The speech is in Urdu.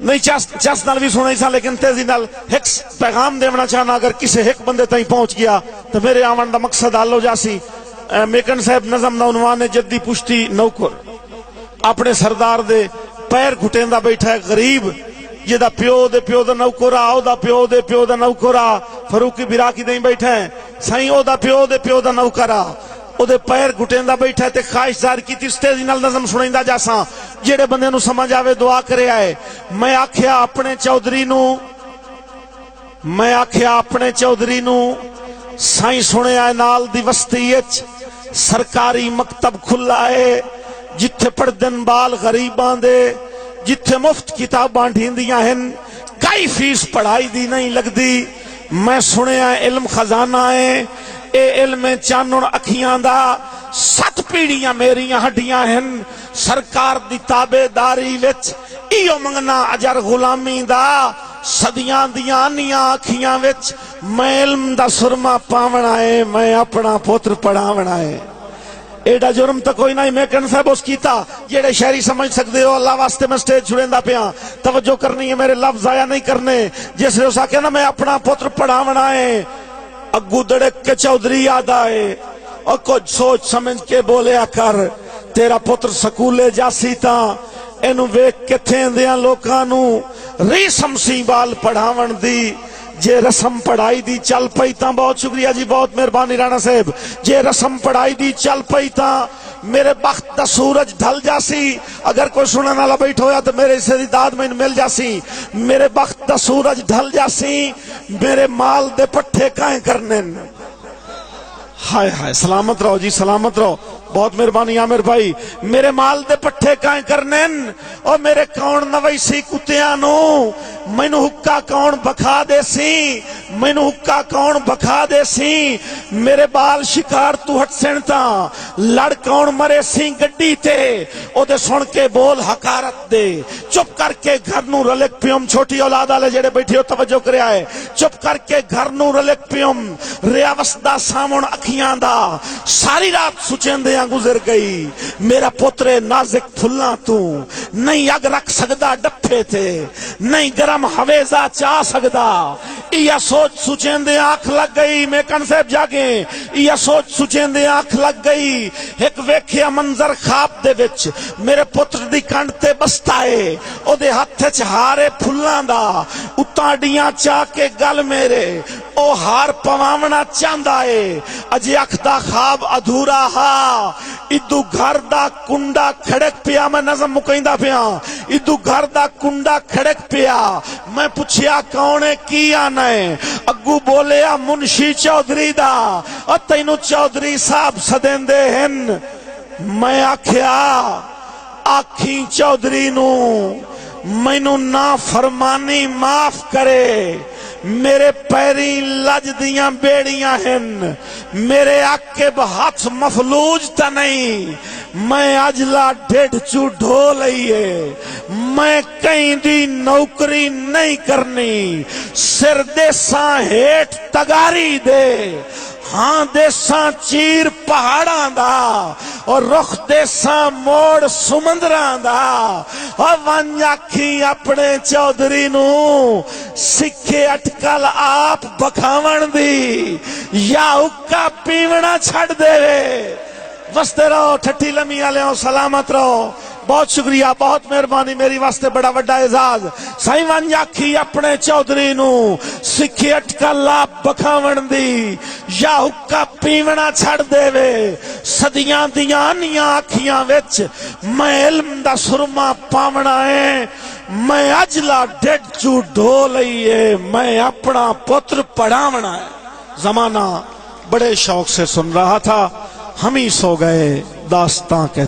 نہیں چس نال بھی سنا سا لیکن تیزی نال ایک پیغام دینا چاہنا اگر کسی ایک بندے تائیں پہنچ گیا تو میرے آمن دا مقصد حل ہو جاسی۔ میکن صاحب نظم دا عنوان جدی پشتی نوکر اپنے سردار دے پیر گھٹیں دا بیٹھا ہے غریب یہ دا پیو دا نوکرا او دا پیو دا نوکرا فاروقی براکی دیں بیٹھا ہے سائیں او دا پیو دا نوکرا او دے پیر گھٹیں دا بیٹھا ہے تے خواہش ظاہر کی تھی تیزی نال نظم سنائیں دا جاساں جیڑے بندے نو سمجھ آوے دعا کرے آئے۔ میں آکھیا اپنے چودھری نو سائیں سنے آئے نال دی وسطیچ سرکاری مکتب کھلا ہے جتھے پڑھ دن بال غریبان دے جتھے مفت کتاباں ڈھیندیاں ہیں کئی فیس پڑھائی دی نہیں لگ دی۔ میں سنے آئے علم خزانہ ہے اے علم چانن اکھیاں دا 7 پیڑیاں میریاں ہڈیاں ہیں سرکار دی تابے داری وچ ایو منگنا اجر غلامی دا صدیاں دیاں نیاں اکھیاں وچ میں علم دا سرما پاونا ہے میں اپنا پوتر پڑھاونا ہے۔ ایڈا جرم تا کوئی نہیں میکن صاحب اس کیتا جیڑے شہری سمجھ سکتے ہو اللہ واسطے میں سٹیج چھڑیں دا پیاں توجہ کرنی ہے میرے لفظ ضائع نہیں کرنے جس نے اسا کہنا میں اپنا پوتر پڑھاونا ہے اگو دڑک کے چودھری یاد آئے اور کچھ سوچ سمجھ کے بولیا کر تیرا پتر سکولے جاسی تا اینو ویک کے تھیں دیاں لوکانو ریسم سی بال پڑھاون دی جے رسم پڑھائی دی چل پئی تا بہت شکریہ جی بہت مہربانی رانا صاحب جے رسم پڑھائی دی چل پئی تا میرے بخت دا سورج ڈھل جاسی اگر کوئی سنن والا بیٹھ ہویا تو میرے اسے داد میں مل جاسی میرے بخت دا سورج ڈھل جاسی میرے مال دے پٹھے کائیں کرنے ہائے ہائے سلامت رہو جی سلامت رہو بہت مہربانی عامر بھائی میرے مال دے پٹھے کائیں کرنے اور میرے کون نویسی کتیاں نو مینو حکا کون بکھا دے سی مینو حکا کون بکھا دے سی میرے بال شکار تو ہٹ سنتا لڑ کون مرے سی گڈی تے او دے سن کے بول حقارت دے چپ کر کے گھر نو رلک پیوم چھوٹی اولاد آلے جڑے بیٹھی ہو توجہ کرے آئے چپ کر کے گھر نو رلک پیوم ریاوس دا سامن اکھیاں دا ساری رات سچیں دے گزر گئی میرا پوترے نازک پھلنا تو نہیں اگ رکھ سکدا ڈپے تھے نہیں گرم حویزہ چاہ سکدا یہ سوچ سچیں دے آنکھ لگ گئی میں کن صاحب جاگیں یہ سوچ سچیں دے آنکھ لگ گئی ایک ویکھیا منظر خواب دے وچ میرے پتر دی کنڈ تے بستا ہے او دے ہتھ وچ ہارے پھلاں دا اتاں ڈیاں چاہ کے گل میرے او ہار پواونا چاہندا ہے اجے اکھ دا خواب ادھورا ہا ادو گھر دا کنڈا کھڑک پیا میں نظم مکیندا پیا ادو گھر دا کنڈا کھڑک پیا میں پوچھیا کونے کی آنا ہے اگو بولیا منشی چودھری دا اور تینو چودھری صاحب سدیں دے ہن میں آکھیا آکھیں چودھری نو مینو نا فرمانی معاف کرے میرے پیری لج دیاں بیڑیاں ہیں میرے عقب ہاتھ مفلوج تا نہیں میں اجلا ڈیڑھ چو ڈھو لئیے میں کہیں دی نوکری نہیں کرنی سر دے ساں ہیٹ تگاری دے ہاں دے ساں چیر پہاڑاں دا اور رخ دے ساں موڑ سمندران دا اور وانجاکھی اپنے چودھری نو سکھے اٹکل آپ بکھاون دی یا اکا پیونا چھڑ دے وستے رہو ٹھٹی لمی آلے ہوں سلامت رہو بہت شکریہ بہت مہربانی میری واسطے بڑا وڈا اعزاز سائیں وانجاکھی اپنے چودھری نو سکھی اٹکل آپ بکھاون دی یا حکا پیونا چھڑ دے وے صدیاں دیاں نیاں آکھیاں وچ میں علم دا سرما پاونا ہے میں اجلا ڈیڑھ چو ڈھو لئیے میں اپنا پتر پڑھاونا ہے زمانہ بڑے شوق سے سن رہا تھا ہم ہی سو گئے داستاں کے